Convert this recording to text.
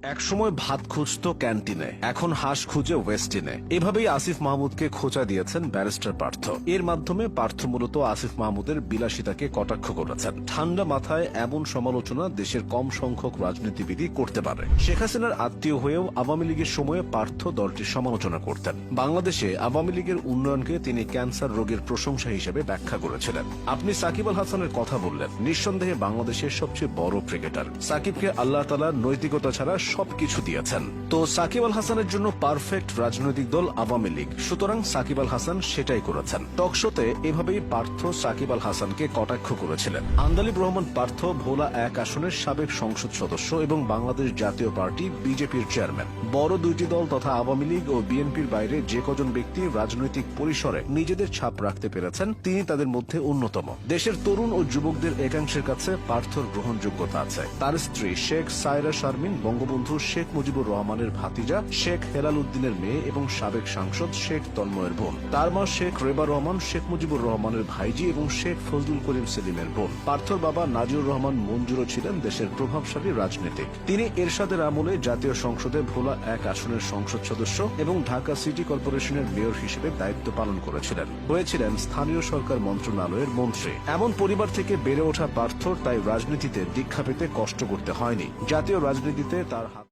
একসময় ভাত খুঁজতো ক্যান্টিনে, এখন হাঁস খুঁজে ওয়েস্টিনে। এভাবেই আসিফ মাহমুদকে খোঁচা দিয়েছেন ব্যারিস্টার পার্থ। এর মাধ্যমে পার্থ মূলত আসিফ মাহমুদের বিলাসিতাকে কটাক্ষ করেছেন। ঠান্ডা মাথায় এমন সমালোচনা দেশের কম সংখ্যক রাজনীতিবিদই করতে পারে। শেখ হাসিনার আত্মীয় হয়েও আওয়ামী লীগের সময়ে পার্থ দলটির সমালোচনা করতেন। বাংলাদেশে আওয়ামী লীগের উন্নয়নকে তিনি ক্যান্সার রোগের প্রশংসা হিসেবে ব্যাখ্যা করেছিলেন। আপনি সাকিব আল হাসানের কথা বললেন, নিঃসন্দেহে বাংলাদেশের সবচেয়ে বড় ক্রিকেটার। সাকিবকে আল্লাহ তাআলা নৈতিকতা ছাড়া সবকিছু দিয়েছেন। তো সাকিব আল হাসানের জন্য পারফেক্ট রাজনৈতিক দল আওয়ামী লীগ, সুতরাং সাকিব আল হাসান সেটাই করেছেন। টকশোতে এভাবেই পার্থ সাকিব আল হাসানকে কটাক্ষ করেছিলেন। আন্দালিব রহমান পার্থ ভোলা 1 আসনের সাবেক সংসদ সদস্য এবং বাংলাদেশ জাতীয় পার্টি বিজেপির চেয়ারম্যান। বড় দুইটি দল তথা আওয়ামী লীগ ও বিএনপির বাইরে যে কজন ব্যক্তি রাজনৈতিক পরিসরে নিজেদের ছাপ রাখতে পেরেছেন, তিনি তাদের মধ্যে অন্যতম। দেশের তরুণ ও যুবকদের একাংশের কাছে পার্থর গ্রহণযোগ্যতা আছে। তার স্ত্রী শেখ সায়রা শারমিন বঙ্গবন্ধু শেখ মুজিবুর রহমানের ভাতিজা, শেখ হেলাল উদ্দিনের মেয়ে এবং সাবেক সাংসদ শেখ তন্ময়ের বোন। তার মা শেখ রেবা রহমান শেখ মুজিবুর রহমানের ভাইজি এবং শেখ ফজলুল করিম সেলিমের বোন। পার্থর বাবা নাজিউর রহমান মঞ্জুরও ছিলেন দেশের প্রভাবশালী রাজনীতিক। তিনি এরশাদের আমলে জাতীয় সংসদে ভোলা 1 আসনের সংসদ সদস্য এবং ঢাকা সিটি কর্পোরেশনের মেয়র হিসেবে দায়িত্ব পালন করেছিলেন। হয়েছিলেন স্থানীয় সরকার মন্ত্রণালয়ের মন্ত্রী। এমন পরিবার থেকে বেড়ে ওঠা পার্থ তাই রাজনীতিতে দীক্ষা পেতে কষ্ট করতে হয়নি। জাতীয় রাজনীতিতে তার